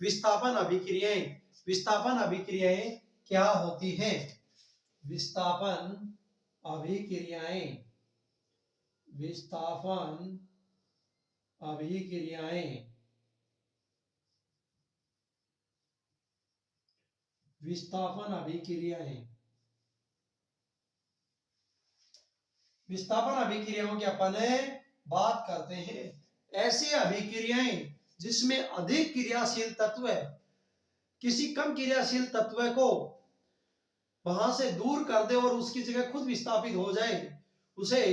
विस्थापन अभिक्रियाएं। विस्थापन अभिक्रियाएं क्या होती हैं? विस्थापन अभिक्रियाएं, विस्थापन अभिक्रियाएं, विस्थापन अभिक्रियाएं। विस्थापन अभिक्रियाओं की अपन बात करते हैं। ऐसी अभिक्रियाएं जिसमें अधिक क्रियाशील तत्व किसी कम क्रियाशील तत्व को वहां से दूर कर दे और उसकी जगह खुद विस्थापित हो जाए, उसे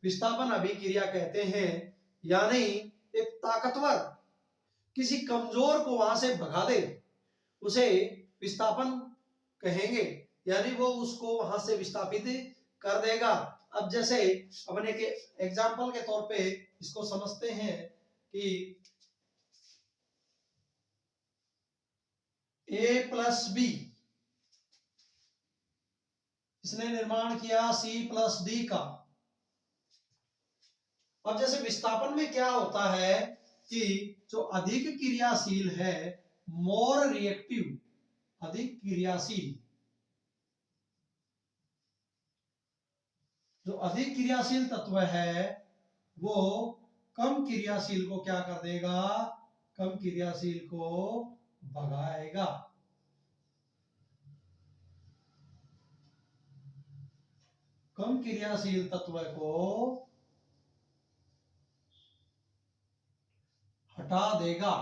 विस्थापन अभिक्रिया कहते हैं। यानी एक ताकतवर किसी कमजोर को वहां से भगा दे, उसे विस्थापन कहेंगे, यानी वो उसको वहां से विस्थापित कर देगा। अब जैसे अपने के एग्जाम्पल के तौर पे इसको समझते हैं कि A प्लस बी, इसने निर्माण किया C प्लस डी का। अब जैसे विस्थापन में क्या होता है कि जो अधिक क्रियाशील है, मोर रिएक्टिव, अधिक क्रियाशील, जो अधिक क्रियाशील तत्व है वो कम क्रियाशील को क्या कर देगा? कम क्रियाशील को भगाएगा। कम क्रियाशील तत्व को हटा देगा,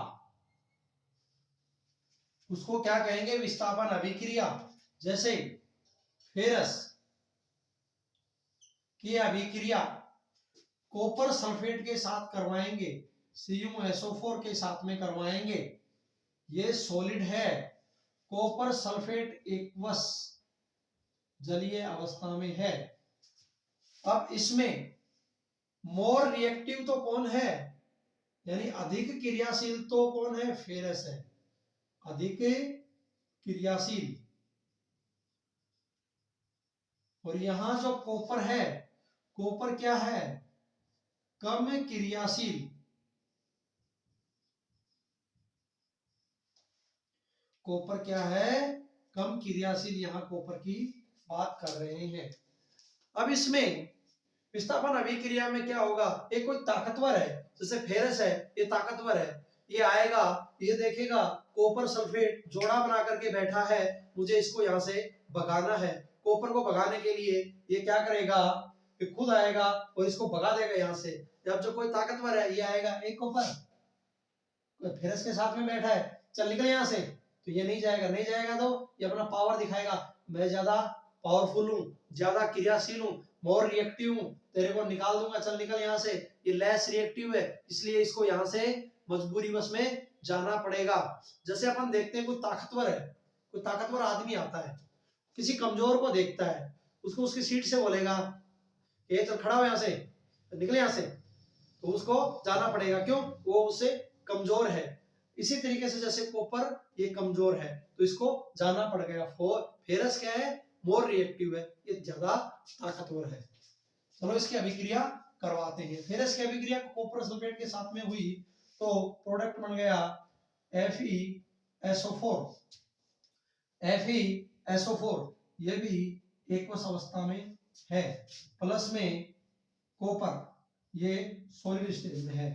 उसको क्या कहेंगे? विस्थापन अभिक्रिया। जैसे फेरस की अभिक्रिया कॉपर सल्फेट के साथ करवाएंगे, CuSO4 के साथ में करवाएंगे। ये सॉलिड है, कॉपर सल्फेट एक्वस जलीय अवस्था में है। अब इसमें मोर रिएक्टिव तो कौन है, यानी अधिक क्रियाशील तो कौन है? फेरस है, अधिक क्रियाशील। और यहां जो कॉपर है, कॉपर क्या है? कम क्रियाशील। कॉपर क्या है? कम क्रियाशील। यहां कॉपर की बात कर रहे हैं। अब इसमें विस्थापन अभिक्रिया में क्या होगा? एक कोई ताकतवर है, जैसे फेरस है, ये ताकतवर है, ये आएगा, ये देखेगा कॉपर सल्फेट जोड़ा बना करके बैठा है, मुझे इसको यहां से भगाना है। कॉपर को भगाने के लिए ये क्या करेगा? ये खुद आएगा और इसको भगा देगा यहां से। जब जो कोई ताकतवर है, ये आएगा, एक कॉपर फेरस के साथ में बैठा है, चल निकल यहां से, तो ये नहीं जाएगा। नहीं जाएगा तो ये अपना पावर दिखाएगा, मैं ज्यादा पावरफुल हूं, ज्यादा क्रियाशील हूं, मोर रिएक्टिव हूं, तेरे को निकाल दूंगा, चल निकल यहां से। ये लेस रिएक्टिव है, इसलिए इसको यहां से मजबूरी बस में जाना पड़ेगा। जैसे अपन देखते हैं कोई ताकतवर है, कोई ताकतवर आदमी आता है, किसी कमजोर को देखता है, उसको उसकी सीट से बोलेगा, ये चल खड़ा हो यहां से, निकले यहां से, तो उसको जाना पड़ेगा। क्यों? वो उससे कमजोर है। इसी तरीके से जैसे कॉपर ये कमजोर है, तो इसको जाना पड़ गया। फेरस क्या है? मोर रिएक्टिव है, ये ज्यादा ताकतवर है। चलो इसकी अभिक्रिया करवाते हैं। फेरस की अभिक्रिया कॉपर सल्फेट के साथ में हुई तो प्रोडक्ट बन गया FeSO4। FeSO4 ये भी एक्वस अवस्था में है, प्लस में कॉपर ये सॉलिड स्टेट में है।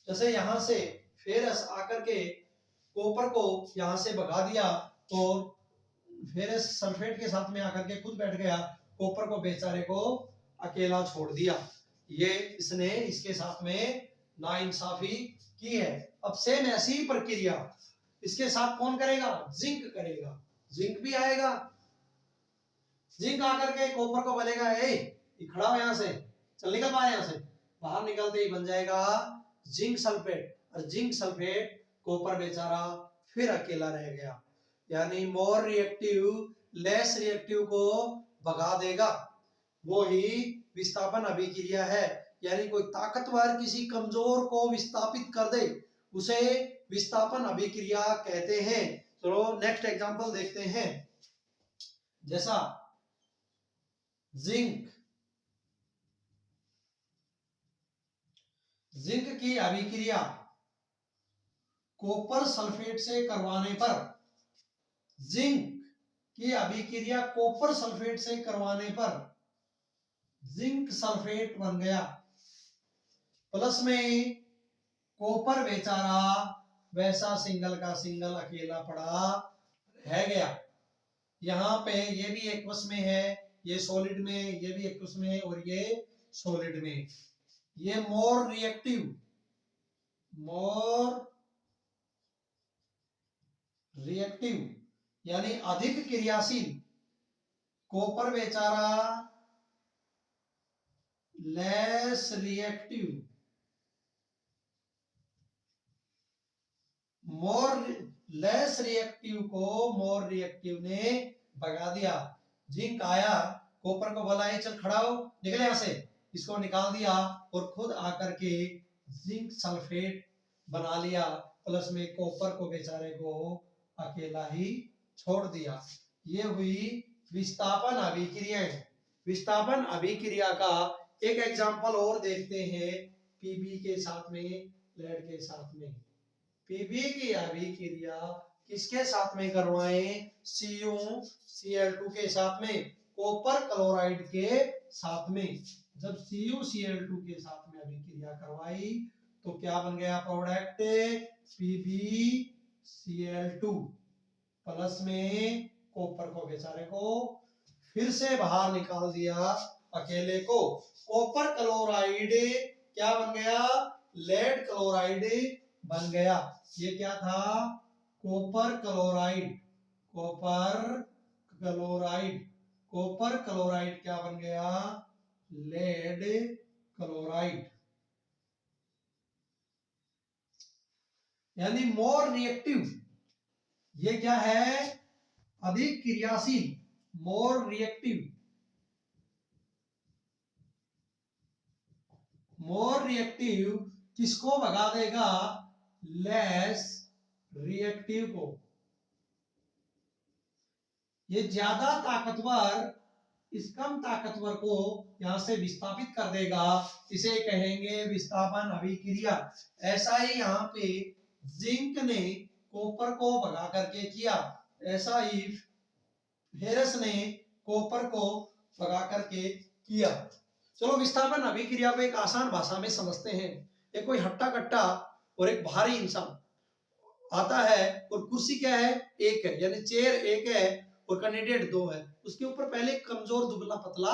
जैसे यहां से फेरस आकर के कॉपर को यहां से भगा दिया और फेरस सल्फेट के साथ में आकर के खुद बैठ गया, कॉपर को बेचारे को अकेला छोड़ दिया। ये इसने इसके साथ में नाइंसाफी की है। अब सेम ऐसी ही प्रक्रिया इसके साथ कौन करेगा? जिंक करेगा। जिंक भी आएगा, जिंक आकर के कॉपर को बोलेगा, ए खड़ा हो यहां से, चल निकल बाहर, यहां से बाहर निकलते ही बन जाएगा जिंक सल्फेट। और जिंक सल्फेट कॉपर बेचारा फिर अकेला रह गया। यानी मोर रिएक्टिव लेस रिएक्टिव को भगा देगा, वो ही विस्थापन अभिक्रिया है। यानी कोई ताकतवर किसी कमजोर को विस्थापित कर दे, उसे विस्थापन अभिक्रिया कहते हैं। चलो नेक्स्ट एग्जांपल देखते हैं। जैसा जिंक, जिंक की अभिक्रिया कॉपर सल्फेट से करवाने पर, जिंक की अभिक्रिया कॉपर सल्फेट से करवाने पर जिंक सल्फेट बन गया। प्लस में कॉपर बेचारा वैसा सिंगल का सिंगल अकेला पड़ा रह गया। यहाँ पे ये भी एक्वस में है, ये सॉलिड में, ये भी एक्वस में है और ये सॉलिड में। ये मोर रिएक्टिव यानी अधिक क्रियाशील, कॉपर बेचारा लेस रिएक्टिव, लेस रिएक्टिव को मोर रिएक्टिव ने भगा दिया। जिंक आया, कॉपर को बोला चल खड़ा हो, निकले यहां से, इसको निकाल दिया और खुद आकर के जिंक सल्फेट बना लिया। प्लस में कॉपर को बेचारे को अकेला ही छोड़ दिया। ये हुई विस्थापन अभिक्रियाएं। विस्थापन अभिक्रिया का एक एग्जांपल और देखते हैं, पीबी के साथ में, लेड के साथ में। पीबी की अभिक्रिया किसके साथ में करवाएं? CuCl2 के साथ में, कॉपर क्लोराइड के साथ में। जब CuCl2 के साथ में अभिक्रिया करवाई तो क्या बन गया प्रोडक्ट? PbCl2। प्लस में कॉपर को बेचारे को फिर से बाहर निकाल दिया अकेले को। कॉपर क्लोराइड क्या बन गया? लेड क्लोराइड बन गया। ये क्या था? Copper chloride. कॉपर क्लोराइड क्या बन गया? Lead chloride. यानी मोर रिएक्टिव। ये क्या है? अधिक क्रियाशील, मोर रिएक्टिव। मोर रिएक्टिव किसको भगा देगा? लेस रिएक्टिव को। ये ज्यादा ताकतवर इस कम ताकतवर को यहां से विस्थापित कर देगा, इसे कहेंगे विस्थापन अभिक्रिया। ऐसा ही यहाँ पे जिंक ने कॉपर को भगा करके किया, ऐसा ही फेरस ने कॉपर को भगा करके किया। चलो विस्थापन अभिक्रिया को एक आसान भाषा में समझते हैं। एक कोई हट्टा कट्टा और एक भारी इंसान आता है और कुर्सी क्या है? एक है, यानी चेयर एक है और कैंडिडेट दो है। उसके ऊपर पहले कमजोर दुबला पतला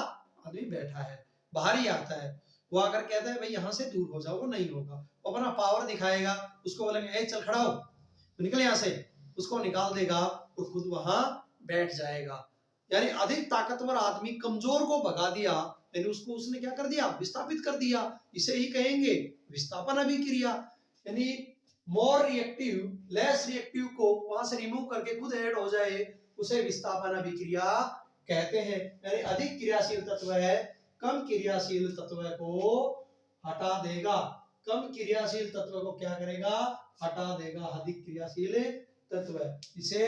आदमी बैठा है, भारी आता है, वो आकर कहता है भाई यहाँ से दूर हो जाओ, वो नहीं होगा, वो अपना पावर दिखाएगा, उसको बोलेंगे ए चल खड़ा हो, तो निकल यहाँ से, उसको निकाल देगा और खुद वहां बैठ जाएगा। यानी अधिक ताकतवर आदमी कमजोर को भगा दिया, यानी उसको उसने क्या कर दिया? विस्थापित कर दिया। इसे ही कहेंगे विस्थापन अभिक्रिया। यानी मोर रिएक्टिव लेस रिएक्टिव को वहां से रिमूव करके खुद ऐड हो जाए, उसे विस्थापन अभिक्रिया कहते हैं। यानी अधिक क्रियाशील तत्व है, कम क्रियाशील तत्व को हटा देगा। कम क्रियाशील तत्व को क्या करेगा? हटा देगा। अधिक क्रियाशील तत्व, इसे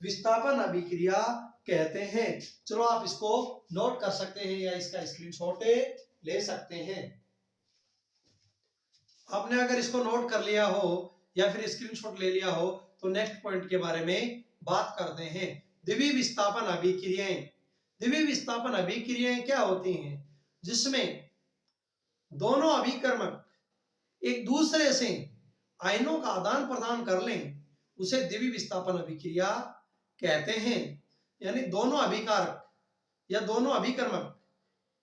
विस्थापन अभिक्रिया कहते हैं। चलो आप इसको नोट कर सकते हैं या इसका स्क्रीनशॉट ले सकते हैं। आपने अगर इसको नोट कर लिया हो या फिर स्क्रीनशॉट ले लिया हो तो नेक्स्ट पॉइंट के बारे में बात करते हैं। द्विवीय विस्थापन अभिक्रियाएं। द्विवीय विस्थापन अभिक्रियाएं क्या होती हैं? जिसमें दोनों अभिकर्मक एक दूसरे से आयनों का आदान प्रदान कर लें, उसे द्विवीय विस्थापन अभिक्रिया कहते हैं। यानी दोनों अभिकारक या दोनों अभिकर्मक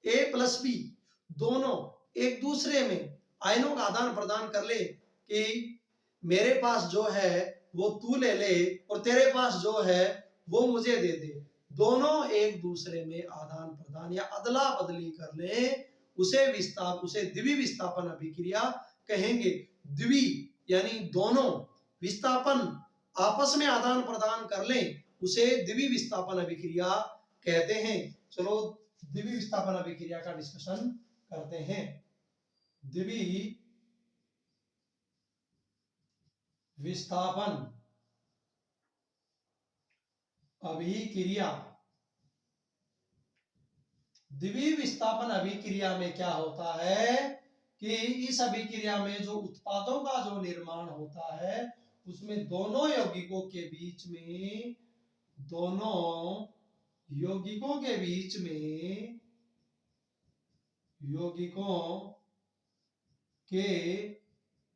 A+B दोनों एक दूसरे में आयनों का आदान प्रदान कर ले कि मेरे पास जो है वो तू ले ले और तेरे पास जो है वो मुझे दे दे। दोनों एक दूसरे में आदान प्रदान या अदला बदली कर ले, उसे द्विवीय विस्थापन अभिक्रिया कहेंगे। द्विवीय यानी दोनों, विस्थापन आपस में आदान प्रदान कर ले, उसे द्विवीय विस्थापन अभिक्रिया कहते हैं। चलो द्विवीय विस्थापन अभिक्रिया का डिस्कशन करते हैं। द्विवीय विस्थापन अभिक्रिया। द्विवीय विस्थापन अभिक्रिया में क्या होता है कि इस अभिक्रिया में जो उत्पादों का जो निर्माण होता है उसमें दोनों यौगिकों के बीच में, दोनों यौगिकों के बीच में, यौगिकों के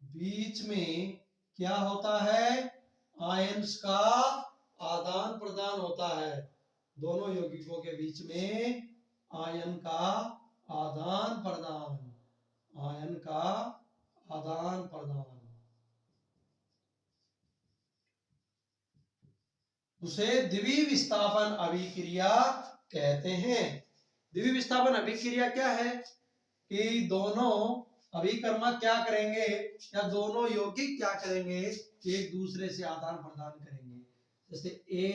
बीच में क्या होता है? आयंस का आदान प्रदान होता है। दोनों यौगिकों के बीच में आयन का आदान प्रदान, आयन का आदान प्रदान, उसे द्वितीय विस्थापन अभिक्रिया कहते हैं। द्वितीय विस्थापन अभिक्रिया क्या है कि दोनों अभिकर्मक क्या करेंगे या दोनों यौगिक क्या करेंगे? एक दूसरे से आदान प्रदान करेंगे। जैसे A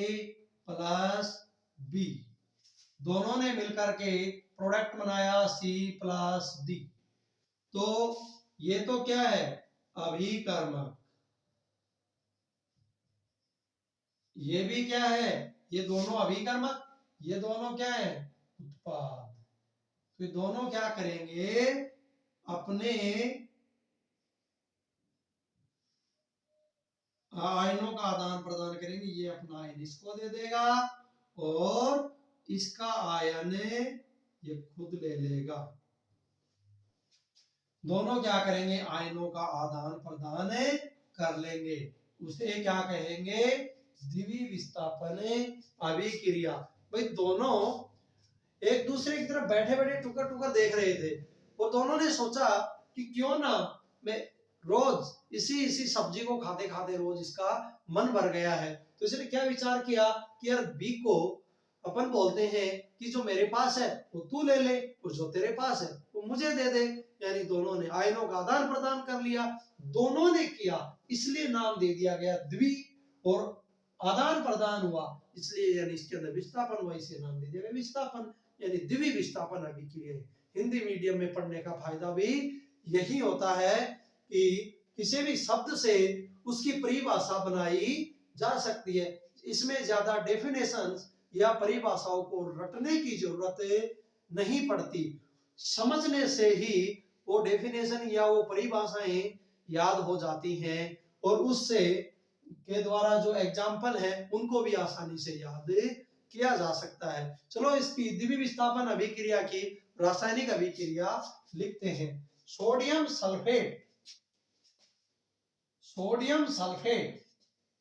प्लस B, दोनों ने मिलकर के प्रोडक्ट बनाया C प्लस D। तो ये तो क्या है? अभिकर्मक। ये भी क्या है? ये दोनों अभिकर्मक। ये दोनों क्या है? उत्पाद। तो ये दोनों क्या करेंगे? अपने आयनों का आदान प्रदान करेंगे। ये अपना आयन इसको दे देगा और इसका आयन ये खुद ले लेगा। दोनों क्या करेंगे? आयनों का आदान प्रदान कर लेंगे। उसे क्या कहेंगे? द्वितीय विस्थापन अभिक्रिया। भाई दोनों एक दूसरे की तरफ बैठे बैठे टुकर टुकर देख रहे थे और दोनों ने सोचा कि क्यों ना मैं रोज इसी सब्जी को खाते खाते रोज इसका मन भर गया है। तो इसने क्या विचार किया कि यार बी को अपन बोलते हैं कि जो मेरे पास है वो तू ले ले और जो तेरे पास है वो मुझे दे दे। यानी दोनों ने आयनों का आदान प्रदान कर लिया। दोनों ने किया इसलिए नाम दे दिया गया द्वि, और आदान प्रदान हुआ इसलिए यानी इसके अंदर विस्थापन हुआ, इसे नाम दे दिया गया विस्थापन, यानी द्वितीय विस्थापन अभिक्रिया। हिंदी मीडियम में पढ़ने का फायदा भी यही होता है कि किसी भी शब्द से उसकी परिभाषा बनाई जा सकती है। इसमें ज्यादा डेफिनेशन या परिभाषाओं को रटने की जरूरत नहीं पड़ती। समझने से ही वो डेफिनेशन या वो परिभाषाएं याद हो जाती हैं और उससे के द्वारा जो एग्जाम्पल है उनको भी आसानी से याद किया जा सकता है। चलो इसकी द्वितीय विस्थापन अभिक्रिया की रासायनिक अभिक्रिया लिखते हैं। Sodium sulphate, sodium sulphate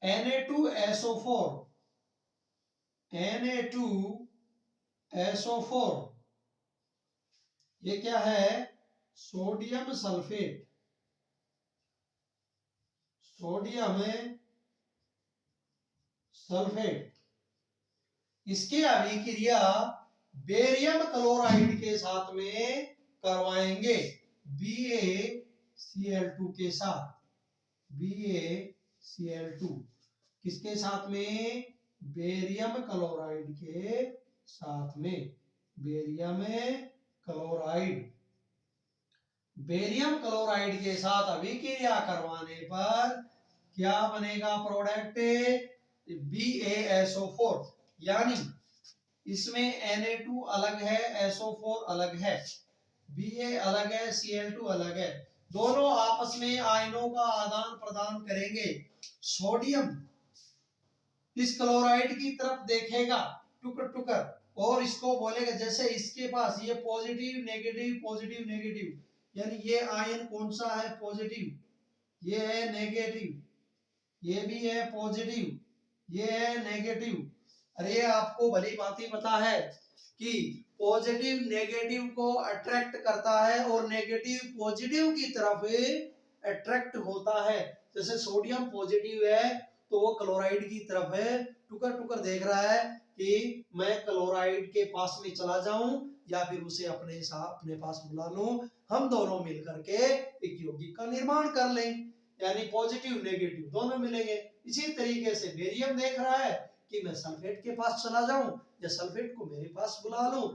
Na2SO4, Na2SO4, ये क्या है? Sodium sulphate, sodium sulphate. इसकी अभिक्रिया बेरियम क्लोराइड के साथ में करवाएंगे, BaCl2 के साथ। BaCl2 किसके साथ में? बेरियम क्लोराइड के साथ में। बेरियम क्लोराइड, बेरियम क्लोराइड के साथ अभिक्रिया करवाने पर क्या बनेगा प्रोडक्ट? BaSO4। यानी इसमें Na2 अलग है, SO4 अलग है, Ba अलग है, Cl2 अलग है। दोनों आपस में आयनों का आदान प्रदान करेंगे। सोडियम इस क्लोराइड की तरफ देखेगा टुकर टुकर और इसको बोलेगा, जैसे इसके पास ये पॉजिटिव नेगेटिव पॉजिटिव नेगेटिव, यानी ये आयन कौन सा है? पॉजिटिव, ये है नेगेटिव, ये भी है पॉजिटिव, ये है नेगेटिव। अरे आपको भली भांति पता है कि पॉजिटिव नेगेटिव को अट्रैक्ट करता है और नेगेटिव पॉजिटिव की तरफ अट्रैक्ट होता है। जैसे सोडियम पॉजिटिव है तो वो क्लोराइड की तरफ है, टुकर टुकर देख रहा है कि मैं क्लोराइड के पास में चला जाऊं या फिर उसे अपने पास बुला लूं, हम दोनों मिलकर के एक यौगिक का निर्माण कर लें, यानी पॉजिटिव नेगेटिव दोनों मिलेंगे। इसी तरीके से बेरियम देख रहा है कि मैं सल्फेट के पास चला जाऊं या सल्फेट को मेरे पास बुला लूं,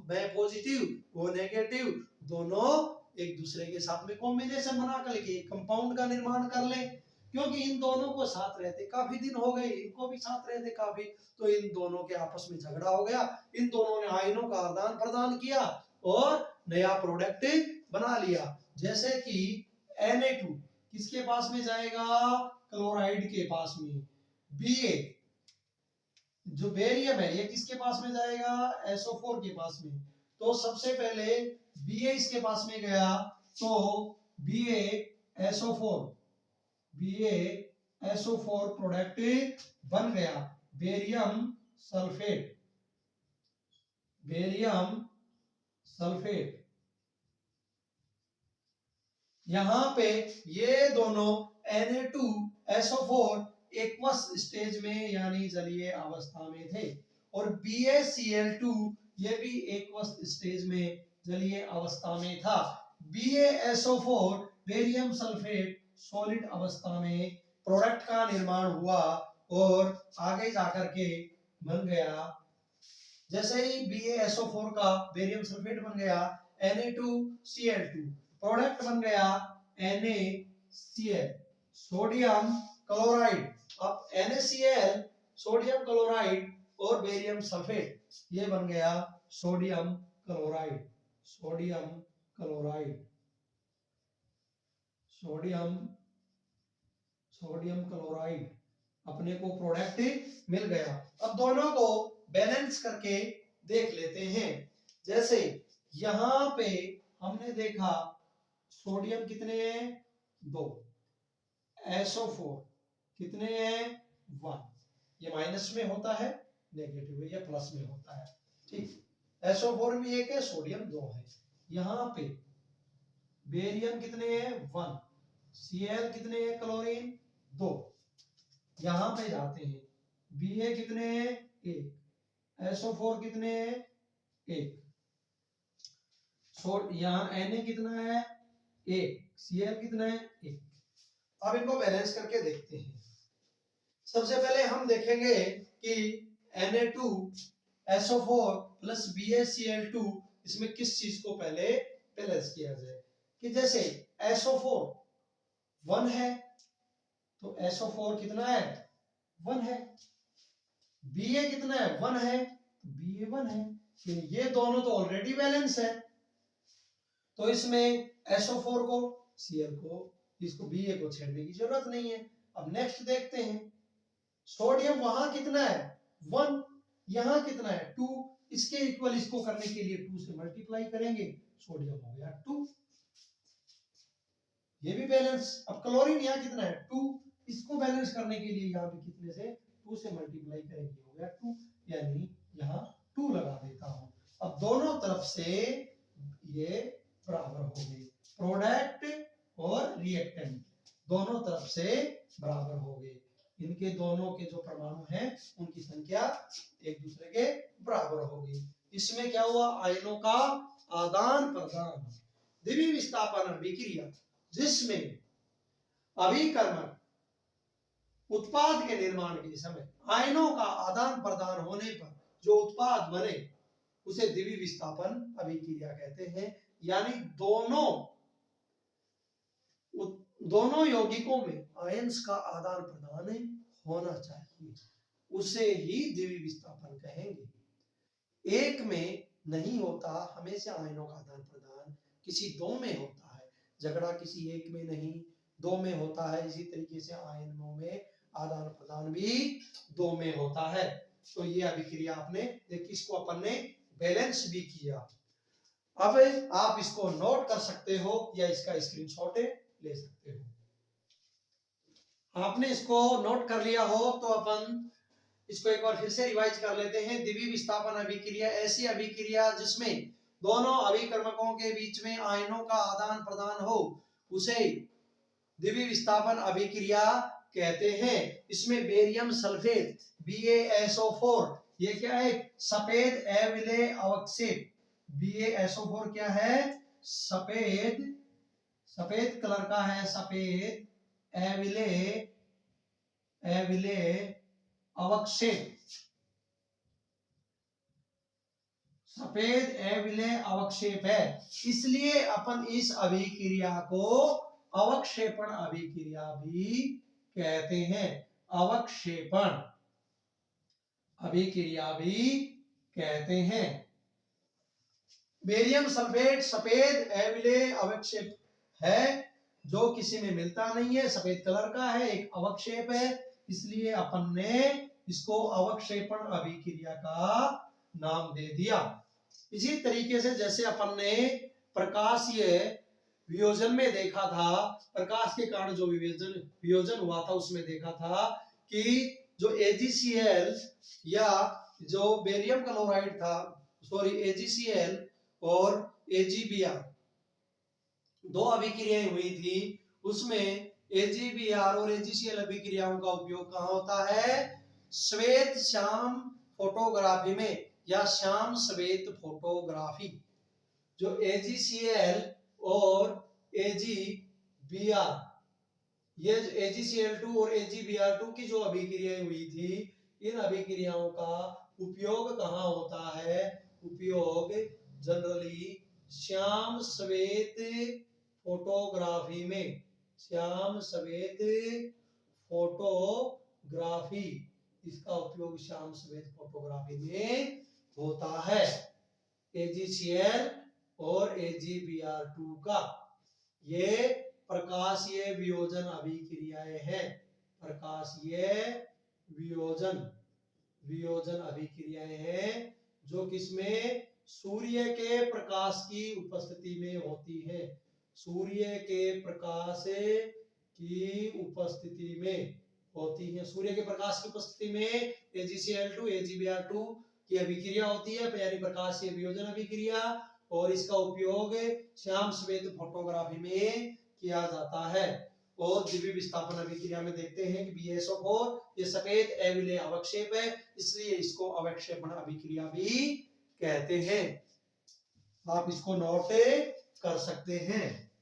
मैं पॉजिटिव वो नेगेटिव दोनों एक दूसरे के साथ में कॉम्बिनेशन बना करके एक कंपाउंड का निर्माण कर लें। क्योंकि इन दोनों को साथ रहते काफी दिन हो गए, इनको भी साथ रहते काफी, तो इन दोनों के आपस में झगड़ा हो गया, इन दोनों ने आयनों का आदान प्रदान किया और नया प्रोडक्ट बना लिया। जैसे कि Na2 किसके पास में जाएगा? क्लोराइड के पास में, Ba जो बेरियम है ये किसके पास में जाएगा, SO4 के पास में। तो सबसे पहले Ba इसके पास में गया तो BaSO4 प्रोडक्ट बन गया बेरियम सल्फेट। यहां पे ये दोनों Na2SO4 एक्वस स्टेज में यानी जलीय अवस्था में थे, और BaCl2 ये भी एक्वस स्टेज में जलीय अवस्था में था। BaSO4 बेरियम सल्फेट सॉलिड अवस्था में प्रोडक्ट का निर्माण हुआ और आगे जाकर के बन गया, जैसे ही BaSO4 का बेरियम सल्फेट बन गया Na2Cl2 प्रोडक्ट बन गया NaCl सोडियम क्लोराइड। अब NaCl सोडियम क्लोराइड और बेरियम सल्फेट ये बन गया सोडियम क्लोराइड। अपने को प्रोडक्ट मिल गया। अब दोनों को बैलेंस करके देख लेते हैं। जैसे यहां पे हमने देखा सोडियम कितने हैं, 2, SO4 कितने हैं, 1। ये माइनस में होता है, नेगेटिव में, या प्लस में होता है, ठीक। SO4 भी 1 है, सोडियम 2 है। यहाँ पे बेरियम कितने हैं, 1, Cl कितने हैं, क्लोरीन 2। यहाँ पे जाते हैं, Ba कितने हैं, 1, SO4 कितने हैं, 1, यहाँ Na कितना है, 1, Cl कितना है, 1। अब इनको बैलेंस करके देखते हैं। सबसे पहले हम देखेंगे कि Na2SO4 प्लस BaCl2 इसमें किस चीज को पहले बैलेंस किया जाए। कि जैसे SO4 1 है तो SO4 कितना है, 1 है। Ba कितना है, 1 है, Ba 1 है। ये दोनों तो ऑलरेडी बैलेंस है, तो इसमें SO4 को Cl को इसको Ba को छेड़ने की जरूरत नहीं है। अब नेक्स्ट देखते हैं, सोडियम वहां कितना है, 1, यहां कितना है, 2। इसके इक्वल इसको करने के लिए 2 से मल्टीप्लाई करेंगे, सोडियम हो गया 2, ये भी बैलेंस। अब क्लोरीन यहाँ कितना है, 2, इसको बैलेंस करने के लिए यहाँ भी कितने से, 2 से मल्टीप्लाई करेंगे, हो गया 2, यानी यहाँ 2 लगा देता हूं। अब दोनों तरफ से ये बराबर हो गए, प्रोडक्ट और रिएक्टेंट दोनों तरफ से बराबर हो गए। इनके दोनों के जो परमाणु हैं उनकी संख्या एक दूसरे के बराबर होगी। इसमें क्या हुआ, आयनों का आदान प्रदान, द्वितीय विस्थापन अभिक्रिया, जिसमें अभिकर्मक उत्पाद के निर्माण के समय आयनों का आदान प्रदान होने पर जो उत्पाद बने उसे द्वितीय विस्थापन अभिक्रिया कहते हैं। यानी दोनों यौगिकों में आयंस का आदान प्रदान होना चाहिए, उसे ही द्वितीय विस्थापन कहेंगे। एक में नहीं होता, हमेशा आयनों का आदान प्रदान किसी 2 में होता है। झगड़ा किसी एक में नहीं, 2 में होता है। इसी तरीके से आयनों में आदान प्रदान भी 2 में होता है। तो ये अभिक्रिया आपने देखी, इसको अपन ने बैलेंस भी किया। अब आप इसको नोट कर सकते हो या इसका स्क्रीनशॉट ले सकते हो। आपने इसको नोट कर लिया हो तो अपन इसको एक बार फिर से रिवाइज कर लेते हैं। द्वितीय विस्थापन अभिक्रिया ऐसी अभिक्रिया जिसमें दोनों अभिकर्मकों के बीच में आयनों का आदान प्रदान हो, उसे द्वितीय विस्थापन अभिक्रिया कहते हैं। इसमें बेरियम सल्फेट BaSO4 ये क्या है, सफेद अविलेय अवक्षेप। BaSO4 क्या है, सफेद कलर का है, सफेद अविलेय अवक्षेप, सफेद अविलेय अवक्षेप है। इसलिए अपन इस अभिक्रिया को अवक्षेपण अभिक्रिया भी कहते हैं। अवक्षेपण अभिक्रिया भी कहते हैं। बेरियम सल्फेट सफेद अविलेय अवक्षेप है, जो किसी में मिलता नहीं है, सफेद कलर का है, एक अवक्षेप है, इसलिए अपन ने इसको अवक्षेपण अभिक्रिया का नाम दे दिया। इसी तरीके से जैसे अपन ने प्रकाशीय वियोजन में देखा था, प्रकाश के कारण जो वियोजन हुआ था उसमें देखा था कि जो AgCl या जो बेरियम क्लोराइड था, सॉरी AgCl और AgBr दो अभिक्रियाएं हुई थी, उसमें AgBr और AgCl अभिक्रियाओं का उपयोग कहाँ होता है? श्वेत श्याम फोटोग्राफी में या श्याम श्वेत फोटोग्राफी। जो AgCl और AgBr, ये AgCl2 और AgBr2 की जो अभिक्रियाएं हुई थी, इन अभिक्रियाओं का उपयोग कहाँ होता है? उपयोग जनरली श्याम श्वेत फोटोग्राफी में, श्याम श्वेत फोटोग्राफी, इसका उपयोग श्याम श्वेत फोटोग्राफी में होता है। AgCl और AgBr2 का ये प्रकाशीय वियोजन अभिक्रियाएं हैं, प्रकाशीय वियोजन अभिक्रियाएं हैं, जो किसमें? सूर्य के प्रकाश की उपस्थिति में होती है, सूर्य के प्रकाश की उपस्थिति में होती है। सूर्य के प्रकाश की उपस्थिति में AgCl2 AgBr2 की अभिक्रिया होती है, यानी प्रकाशीय वियोजन अभिक्रिया, और इसका उपयोग श्याम श्वेत फोटोग्राफी में किया जाता है। और द्वितीय विस्थापन अभिक्रिया में देखते हैं कि BSO4 ये सफेद अविलेय अवक्षेप है, इसलिए इसको अवक्षेपण अभिक्रिया भी कहते हैं। आप इसको नोट कर सकते हैं।